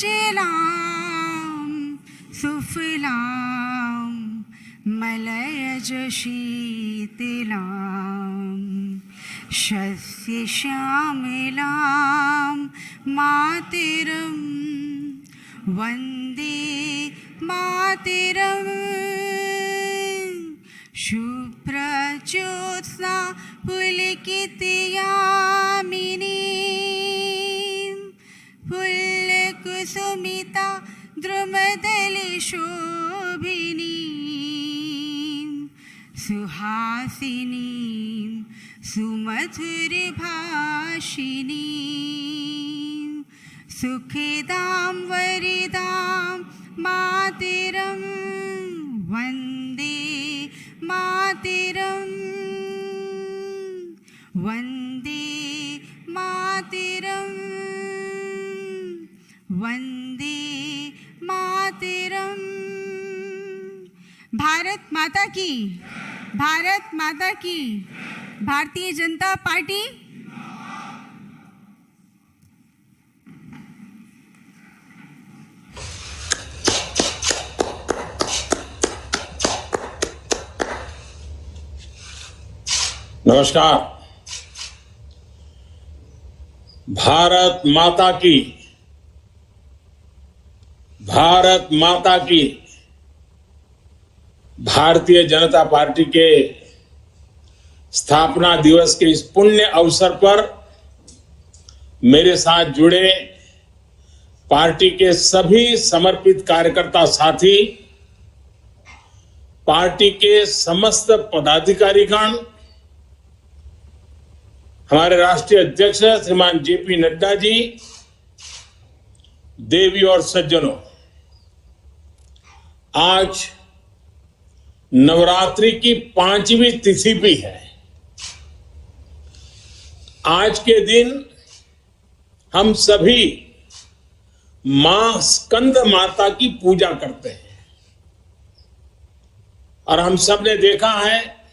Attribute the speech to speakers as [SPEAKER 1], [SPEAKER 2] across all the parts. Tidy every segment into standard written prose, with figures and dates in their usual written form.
[SPEAKER 1] सुजलां सुफलां मलयज शीतलां शस्यश्यामलां मातरं वन्दे मातरम्। शुभ्रज्योत्स्ना पुलकितयामिनीं फुल्लकुसुमिता द्रुमदलशोभिनीं सुहासिनीं सुमधुरभाषिणीं सुखदां वरदां मातरं वन्दे मातरं वन्दे मातरं वन्दे मातरं। भारत माता की, भारत माता की। भारतीय जनता पार्टी
[SPEAKER 2] नमस्कार। भारत माता की, भारत माता की। भारतीय जनता पार्टी के स्थापना दिवस के इस पुण्य अवसर पर मेरे साथ जुड़े पार्टी के सभी समर्पित कार्यकर्ता साथी, पार्टी के समस्त पदाधिकारीगण, हमारे राष्ट्रीय अध्यक्ष श्रीमान जेपी नड्डा जी, देवी और सज्जनों, आज नवरात्रि की 5वीं तिथि भी है। आज के दिन हम सभी मां स्कंद माता की पूजा करते हैं और हम सब ने देखा है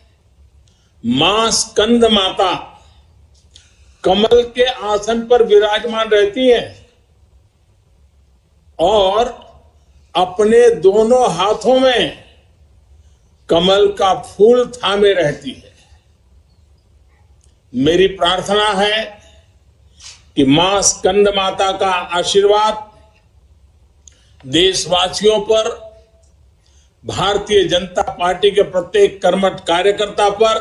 [SPEAKER 2] मां स्कंद माता कमल के आसन पर विराजमान रहती है और अपने दोनों हाथों में कमल का फूल थामे रहती है। मेरी प्रार्थना है कि मां स्कंद माता का आशीर्वाद देशवासियों पर, भारतीय जनता पार्टी के प्रत्येक कर्मठ कार्यकर्ता पर,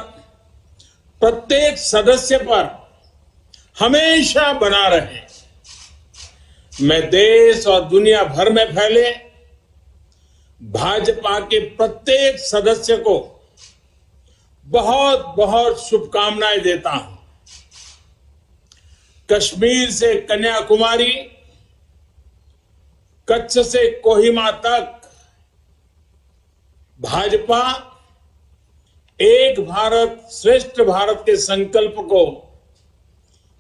[SPEAKER 2] प्रत्येक सदस्य पर हमेशा बना रहे। मैं देश और दुनिया भर में फैले भाजपा के प्रत्येक सदस्य को बहुत बहुत शुभकामनाएं देता हूं। कश्मीर से कन्याकुमारी, कच्छ से कोहिमा तक भाजपा एक भारत श्रेष्ठ भारत के संकल्प को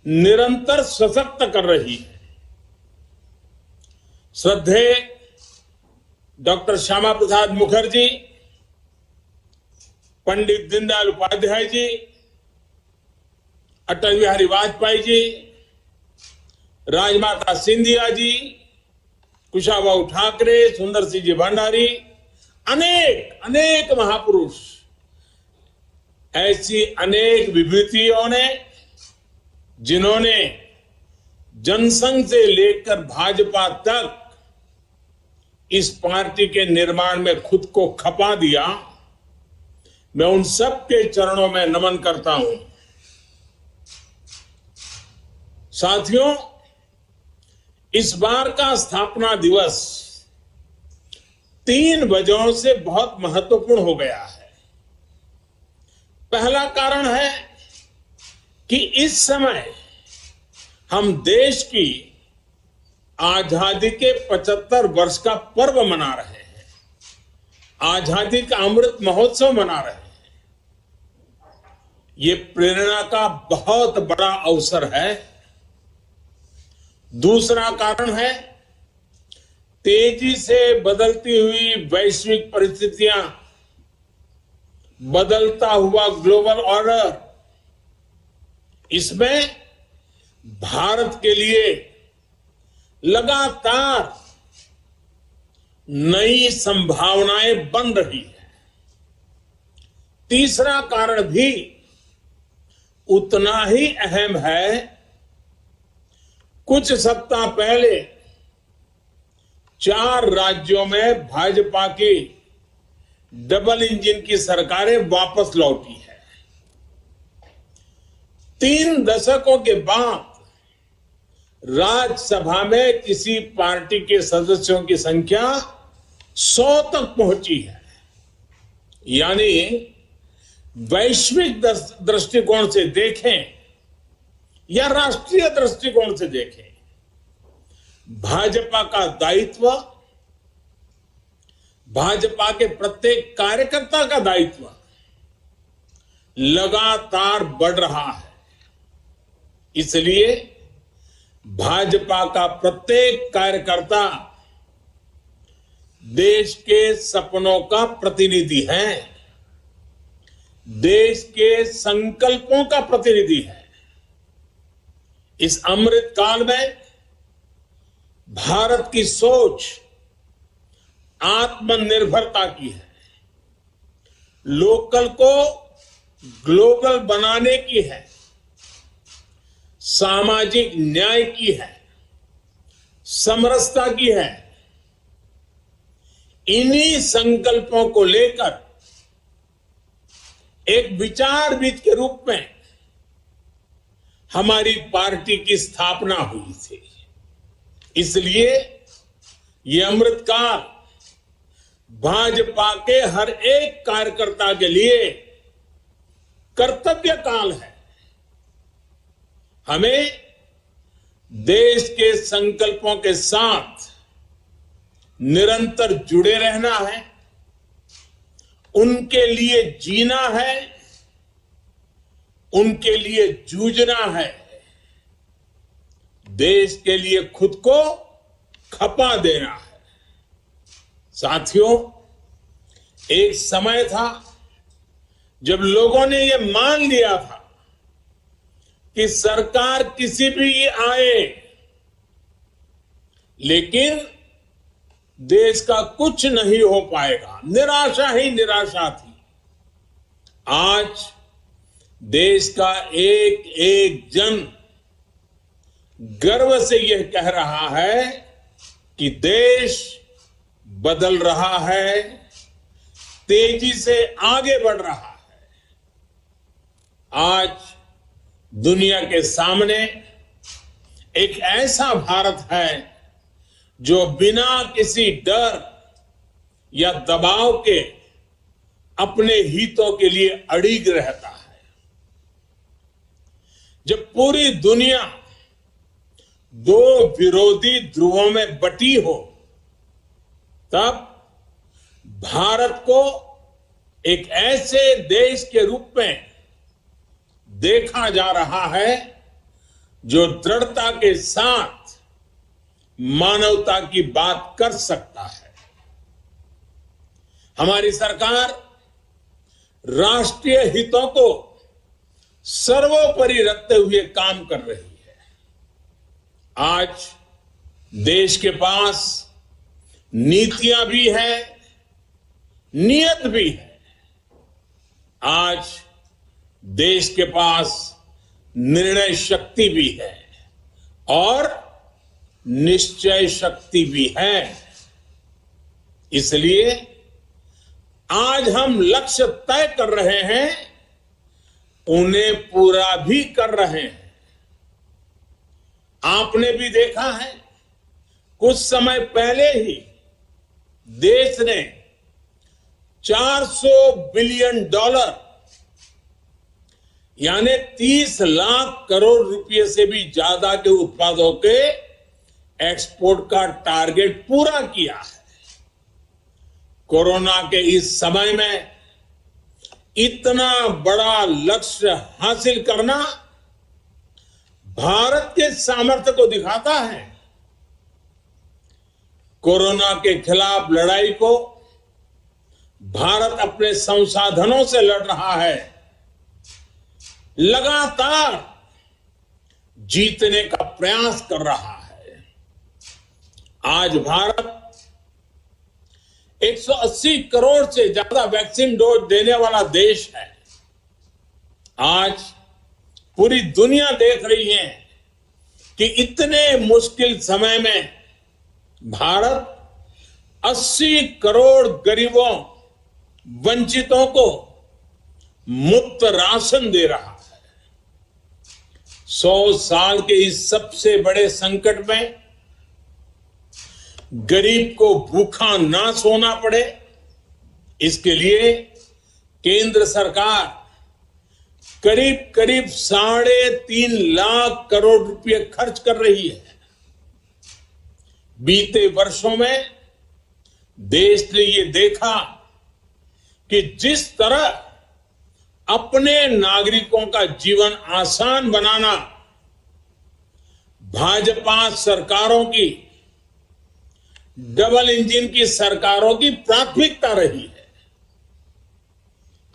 [SPEAKER 2] निरंतर सशक्त कर रही है। श्रद्धेय डॉक्टर श्यामा प्रसाद मुखर्जी, पंडित दीनदयाल उपाध्याय जी, अटल बिहारी वाजपेयी जी, राजमाता सिंधिया जी, कुशाभाऊ ठाकरे, सुंदर सिंह जी भंडारी, अनेक अनेक महापुरुष, ऐसी अनेक विभूतियों ने जिन्होंने जनसंघ से लेकर भाजपा तक इस पार्टी के निर्माण में खुद को खपा दिया, मैं उन सब के चरणों में नमन करता हूं। साथियों, इस बार का स्थापना दिवस 3 वजहों से बहुत महत्वपूर्ण हो गया है। पहला कारण है कि इस समय हम देश की आजादी के 75 वर्ष का पर्व मना रहे हैं, आजादी का अमृत महोत्सव मना रहे हैं। ये प्रेरणा का बहुत बड़ा अवसर है। दूसरा कारण है तेजी से बदलती हुई वैश्विक परिस्थितियां, बदलता हुआ ग्लोबल ऑर्डर, इसमें भारत के लिए लगातार नई संभावनाएं बन रही है। तीसरा कारण भी उतना ही अहम है। कुछ सप्ताह पहले 4 राज्यों में भाजपा की डबल इंजन की सरकारें वापस लौटी है। 3 दशकों के बाद राज्यसभा में किसी पार्टी के सदस्यों की संख्या 100 तक पहुंची है। यानी वैश्विक दृष्टिकोण से देखें या राष्ट्रीय दृष्टिकोण से देखें, भाजपा का दायित्व, भाजपा के प्रत्येक कार्यकर्ता का दायित्व लगातार बढ़ रहा है। इसलिए भाजपा का प्रत्येक कार्यकर्ता देश के सपनों का प्रतिनिधि है, देश के संकल्पों का प्रतिनिधि है। इस अमृत काल में भारत की सोच आत्मनिर्भरता की है, लोकल को ग्लोबल बनाने की है, सामाजिक न्याय की है, समरसता की है। इन्हीं संकल्पों को लेकर एक विचारविद के रूप में हमारी पार्टी की स्थापना हुई थी। इसलिए ये अमृत काल भाजपा के हर एक कार्यकर्ता के लिए कर्तव्य काल है। हमें देश के संकल्पों के साथ निरंतर जुड़े रहना है, उनके लिए जीना है, उनके लिए जूझना है, देश के लिए खुद को खपा देना है। साथियों, एक समय था जब लोगों ने यह मान लिया था कि सरकार किसी भी आए, लेकिन देश का कुछ नहीं हो पाएगा, निराशा ही निराशा थी। आज देश का एक एक जन गर्व से यह कह रहा है कि देश बदल रहा है, तेजी से आगे बढ़ रहा है। आज दुनिया के सामने एक ऐसा भारत है जो बिना किसी डर या दबाव के अपने हितों के लिए अड़िग रहता है। जब पूरी दुनिया 2 विरोधी ध्रुवों में बटी हो, तब भारत को एक ऐसे देश के रूप में देखा जा रहा है जो दृढ़ता के साथ मानवता की बात कर सकता है। हमारी सरकार राष्ट्रीय हितों को सर्वोपरि रखते हुए काम कर रही है। आज देश के पास नीतियां भी है, नियत भी है। आज देश के पास निर्णय शक्ति भी है और निश्चय शक्ति भी है। इसलिए आज हम लक्ष्य तय कर रहे हैं, उन्हें पूरा भी कर रहे हैं। आपने भी देखा है, कुछ समय पहले ही देश ने $400 बिलियन यानी 30 लाख करोड़ रुपए से भी ज्यादा के उत्पादों के एक्सपोर्ट का टारगेट पूरा किया है। कोरोना के इस समय में इतना बड़ा लक्ष्य हासिल करना भारत के सामर्थ्य को दिखाता है। कोरोना के खिलाफ लड़ाई को भारत अपने संसाधनों से लड़ रहा है, लगातार जीतने का प्रयास कर रहा है। आज भारत 180 करोड़ से ज्यादा वैक्सीन डोज देने वाला देश है। आज पूरी दुनिया देख रही है कि इतने मुश्किल समय में भारत 80 करोड़ गरीबों, वंचितों को मुफ्त राशन दे रहा है। 100 साल के इस सबसे बड़े संकट में गरीब को भूखा ना सोना पड़े, इसके लिए केंद्र सरकार करीब करीब 3.5 लाख करोड़ रुपए खर्च कर रही है। बीते वर्षों में देश ने ये देखा कि जिस तरह अपने नागरिकों का जीवन आसान बनाना भाजपा सरकारों की, डबल इंजन की सरकारों की प्राथमिकता रही है।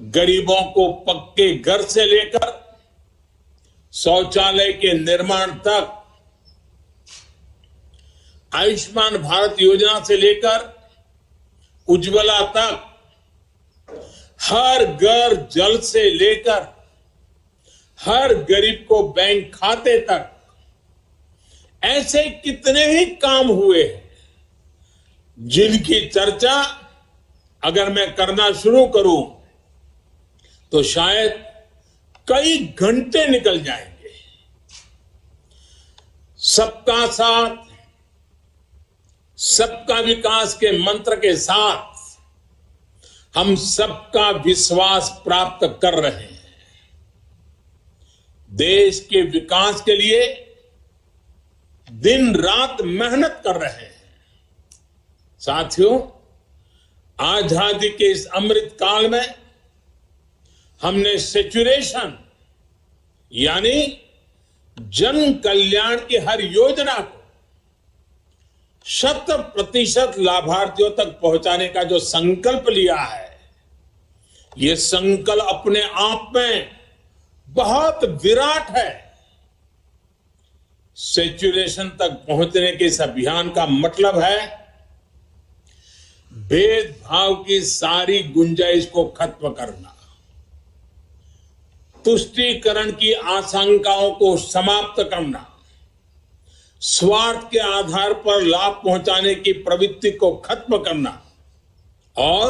[SPEAKER 2] गरीबों को पक्के घर से लेकर शौचालय के निर्माण तक, आयुष्मान भारत योजना से लेकर उज्ज्वला तक, हर घर जल से लेकर हर गरीब को बैंक खाते तक, ऐसे कितने ही काम हुए हैं जिनकी चर्चा अगर मैं करना शुरू करूं तो शायद कई घंटे निकल जाएंगे। सबका साथ, सबका विकास के मंत्र के साथ हम सबका विश्वास प्राप्त कर रहे हैं। देश के विकास के लिए दिन रात मेहनत कर रहे हैं। साथियों, आजादी के इस अमृत काल में हमने सेचुरेशन यानी जन कल्याण की हर योजना को 100% लाभार्थियों तक पहुंचाने का जो संकल्प लिया है, ये संकल्प अपने आप में बहुत विराट है। सेचुरेशन तक पहुंचने के इस अभियान का मतलब है भेदभाव की सारी गुंजाइश को खत्म करना, तुष्टीकरण की आशंकाओं को समाप्त करना, स्वार्थ के आधार पर लाभ पहुंचाने की प्रवृत्ति को खत्म करना और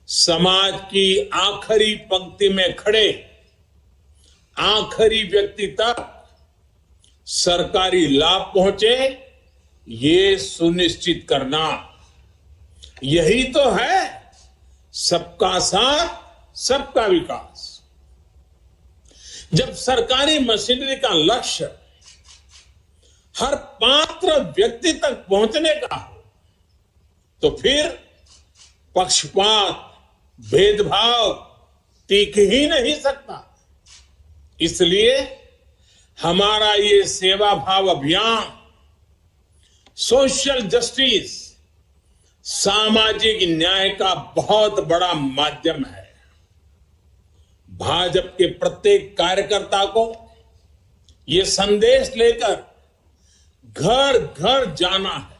[SPEAKER 2] समाज की आखिरी पंक्ति में खड़े आखिरी व्यक्ति तक सरकारी लाभ पहुंचे, ये सुनिश्चित करना। यही तो है सबका साथ, सबका विकास। जब सरकारी मशीनरी का लक्ष्य हर पात्र व्यक्ति तक पहुंचने का हो तो फिर पक्षपात, भेदभाव टिक ही नहीं सकता। इसलिए हमारा ये सेवा भाव अभियान सोशल जस्टिस, सामाजिक न्याय का बहुत बड़ा माध्यम है। भाजपा के प्रत्येक कार्यकर्ता को ये संदेश लेकर घर घर जाना है,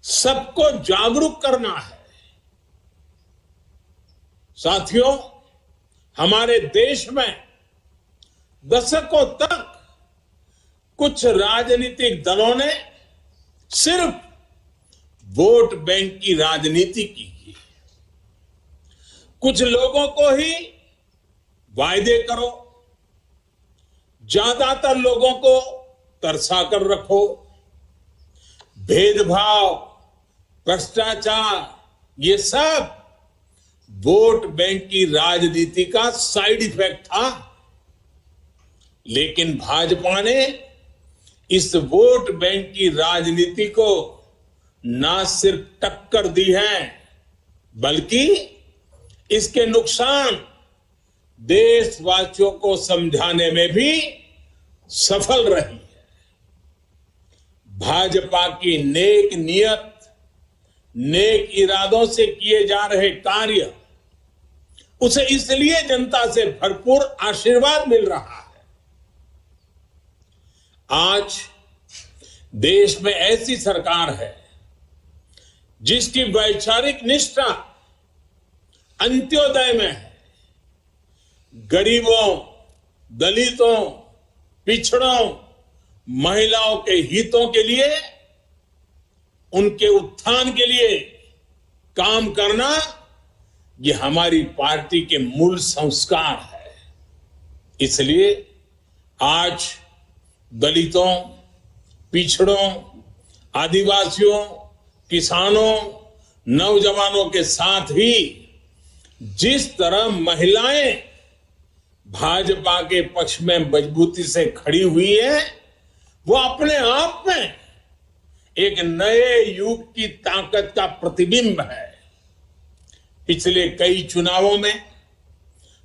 [SPEAKER 2] सबको जागरूक करना है। साथियों, हमारे देश में दशकों तक कुछ राजनीतिक दलों ने सिर्फ वोट बैंक की राजनीति की। कुछ लोगों को ही वायदे करो, ज्यादातर लोगों को तरसा कर रखो। भेदभाव, भ्रष्टाचार, ये सब वोट बैंक की राजनीति का साइड इफेक्ट था। लेकिन भाजपा ने इस वोट बैंक की राजनीति को ना सिर्फ टक्कर दी है, बल्कि इसके नुकसान देशवासियों को समझाने में भी सफल रही है। भाजपा की नेक नियत, नेक इरादों से किए जा रहे कार्य, उसे इसलिए जनता से भरपूर आशीर्वाद मिल रहा है। आज देश में ऐसी सरकार है जिसकी वैचारिक निष्ठा अंत्योदय में है। गरीबों, दलितों, पिछड़ों, महिलाओं के हितों के लिए, उनके उत्थान के लिए काम करना, ये हमारी पार्टी के मूल संस्कार है। इसलिए आज दलितों, पिछड़ों, आदिवासियों, किसानों, नौजवानों के साथ ही जिस तरह महिलाएं भाजपा के पक्ष में मजबूती से खड़ी हुई है, वो अपने आप में एक नए युग की ताकत का प्रतिबिंब है। पिछले कई चुनावों में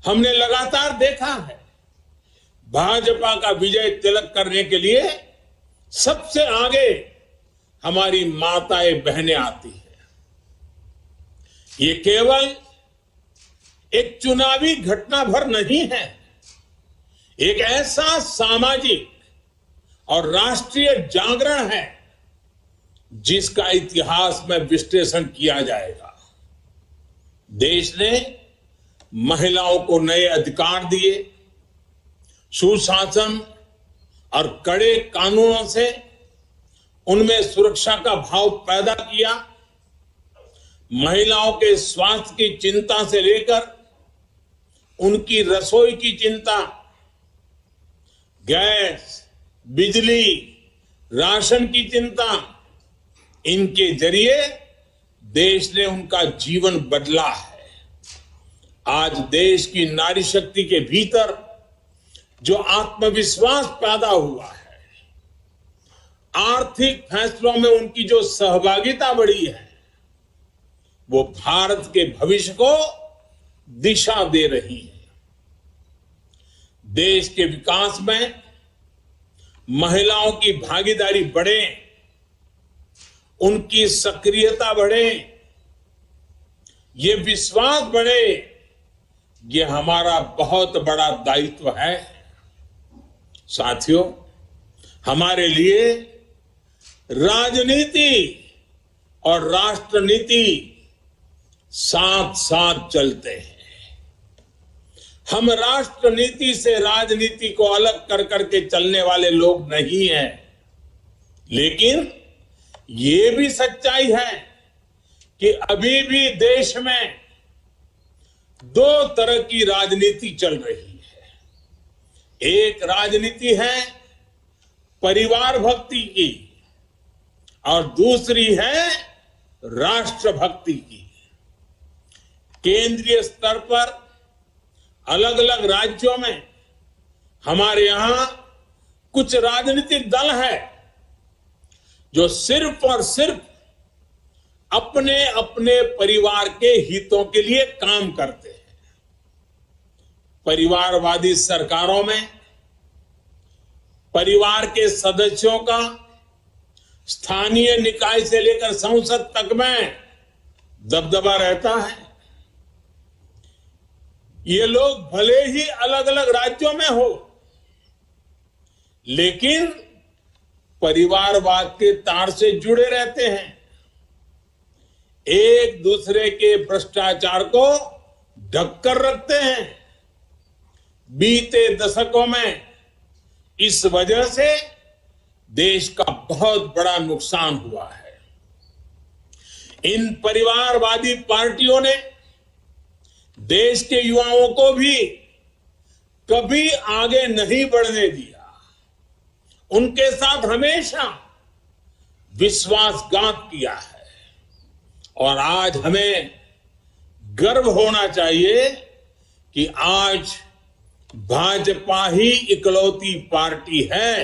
[SPEAKER 2] हमने लगातार देखा है, भाजपा का विजय तिलक करने के लिए सबसे आगे हमारी माताएं बहनें आती है। ये केवल एक चुनावी घटना भर नहीं है, एक ऐसा सामाजिक और राष्ट्रीय जागरण है जिसका इतिहास में विश्लेषण किया जाएगा। देश ने महिलाओं को नए अधिकार दिए, सुशासन और कड़े कानूनों से उनमें सुरक्षा का भाव पैदा किया। महिलाओं के स्वास्थ्य की चिंता से लेकर उनकी रसोई की चिंता, गैस, बिजली, राशन की चिंता, इनके जरिए देश ने उनका जीवन बदला है। आज देश की नारी शक्ति के भीतर जो आत्मविश्वास पैदा हुआ है, आर्थिक फैसलों में उनकी जो सहभागिता बढ़ी है, वो भारत के भविष्य को दिशा दे रही है। देश के विकास में महिलाओं की भागीदारी बढ़े, उनकी सक्रियता बढ़े, ये विश्वास बढ़े, ये हमारा बहुत बड़ा दायित्व है। साथियों, हमारे लिए राजनीति और राष्ट्रनीति साथ साथ चलते हैं। हम राष्ट्रनीति से राजनीति को अलग कर करके चलने वाले लोग नहीं हैं, लेकिन ये भी सच्चाई है कि अभी भी देश में दो तरह की राजनीति चल रही है। एक राजनीति है परिवार भक्ति की और दूसरी है राष्ट्र भक्ति की। केंद्रीय स्तर पर अलग अलग राज्यों में हमारे यहां कुछ राजनीतिक दल है जो सिर्फ और सिर्फ अपने अपने परिवार के हितों के लिए काम करते हैं। परिवारवादी सरकारों में परिवार के सदस्यों का स्थानीय निकाय से लेकर संसद तक में दबदबा रहता है। ये लोग भले ही अलग अलग राज्यों में हो, लेकिन परिवारवाद के तार से जुड़े रहते हैं। एक दूसरे के भ्रष्टाचार को ढककर रखते हैं। बीते दशकों में इस वजह से देश का बहुत बड़ा नुकसान हुआ है। इन परिवारवादी पार्टियों ने देश के युवाओं को भी कभी आगे नहीं बढ़ने दिया। उनके साथ हमेशा विश्वासघात किया है। और आज हमें गर्व होना चाहिए कि आज भाजपा ही इकलौती पार्टी है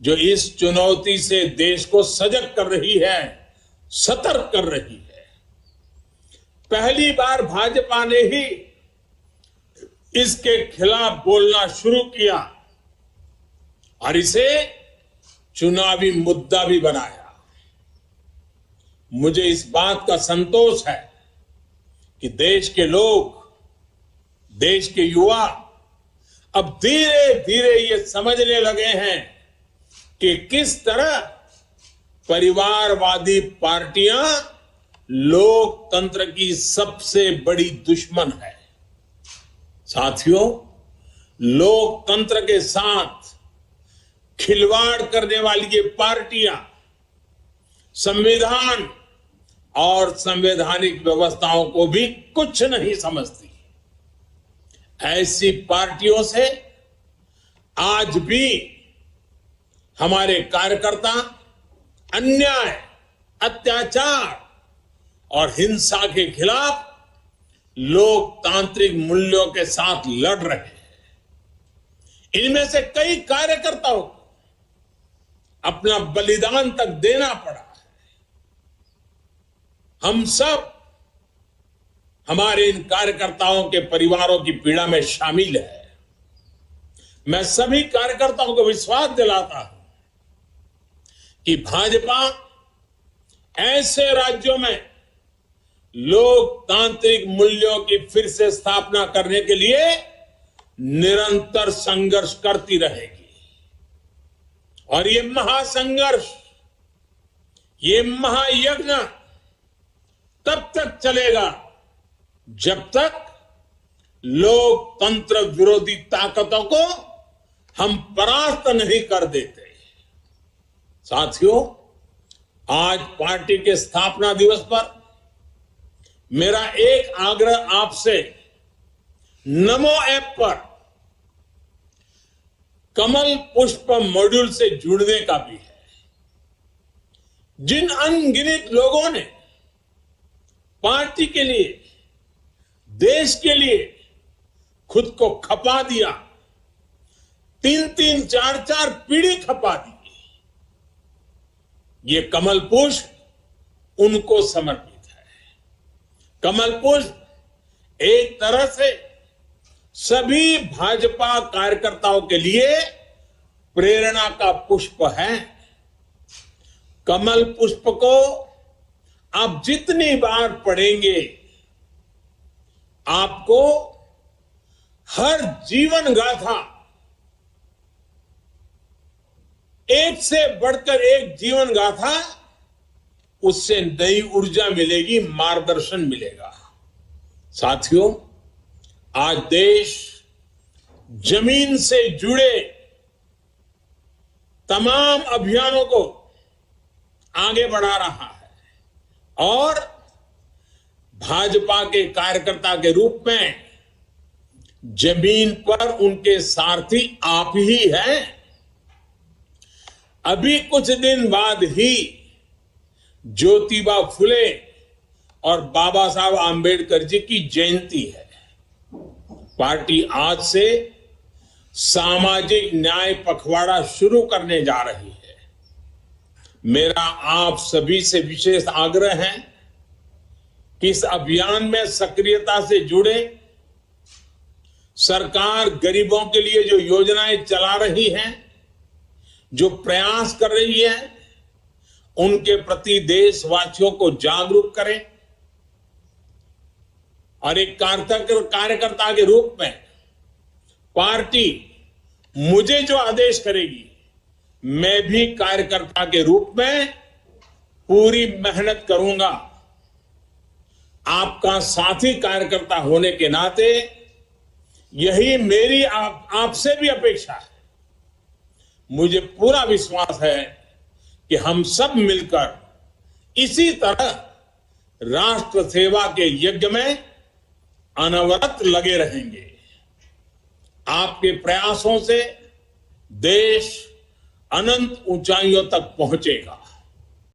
[SPEAKER 2] जो इस चुनौती से देश को सजग कर रही है, सतर्क कर रही है। पहली बार भाजपा ने ही इसके खिलाफ बोलना शुरू किया और इसे चुनावी मुद्दा भी बनाया। मुझे इस बात का संतोष है कि देश के लोग, देश के युवा अब धीरे धीरे ये समझने लगे हैं कि किस तरह परिवारवादी पार्टियां लोकतंत्र की सबसे बड़ी दुश्मन है। साथियों, लोकतंत्र के साथ खिलवाड़ करने वाली ये पार्टियां संविधान और संवैधानिक व्यवस्थाओं को भी कुछ नहीं समझती। ऐसी पार्टियों से आज भी हमारे कार्यकर्ता अन्याय, अत्याचार और हिंसा के खिलाफ लोकतांत्रिक मूल्यों के साथ लड़ रहे हैं। इनमें से कई कार्यकर्ताओं को अपना बलिदान तक देना पड़ा है। हम सब हमारे इन कार्यकर्ताओं के परिवारों की पीड़ा में शामिल है। मैं सभी कार्यकर्ताओं को विश्वास दिलाता हूं कि भाजपा ऐसे राज्यों में लोकतांत्रिक मूल्यों की फिर से स्थापना करने के लिए निरंतर संघर्ष करती रहेगी। और ये महासंघर्ष, ये महायज्ञ तब तक चलेगा जब तक लोकतंत्र विरोधी ताकतों को हम परास्त नहीं कर देते। साथियों, आज पार्टी के स्थापना दिवस पर मेरा एक आग्रह आपसे नमो ऐप पर कमल पुष्प मॉड्यूल से जुड़ने का भी है। जिन अनगिनत लोगों ने पार्टी के लिए, देश के लिए खुद को खपा दिया, 3-3, 4-4 पीढ़ी खपा दी, ये कमल पुष्प उनको समर्पित है। कमल पुष्प एक तरह से सभी भाजपा कार्यकर्ताओं के लिए प्रेरणा का पुष्प है। कमल पुष्प को आप जितनी बार पढ़ेंगे, आपको हर जीवन गाथा, एक से बढ़कर एक जीवन गाथा, उससे नई ऊर्जा मिलेगी, मार्गदर्शन मिलेगा। साथियों, आज देश जमीन से जुड़े तमाम अभियानों को आगे बढ़ा रहा है और भाजपा के कार्यकर्ता के रूप में जमीन पर उनके सारथी आप ही हैं। अभी कुछ दिन बाद ही ज्योतिबा फुले और बाबा साहब आंबेडकर जी की जयंती है। पार्टी आज से सामाजिक न्याय पखवाड़ा शुरू करने जा रही है। मेरा आप सभी से विशेष आग्रह है कि इस अभियान में सक्रियता से जुड़े। सरकार गरीबों के लिए जो योजनाएं चला रही है, जो प्रयास कर रही है, उनके प्रति देशवासियों को जागरूक करें और एक कार्यकर्ता के रूप में पार्टी मुझे जो आदेश करेगी, मैं भी कार्यकर्ता के रूप में पूरी मेहनत करूंगा। आपका साथी कार्यकर्ता होने के नाते यही मेरी आपसे भी अपेक्षा है। मुझे पूरा विश्वास है कि हम सब मिलकर इसी तरह राष्ट्र सेवा के यज्ञ में अनवरत लगे रहेंगे। आपके प्रयासों से देश अनंत ऊंचाइयों तक पहुंचेगा।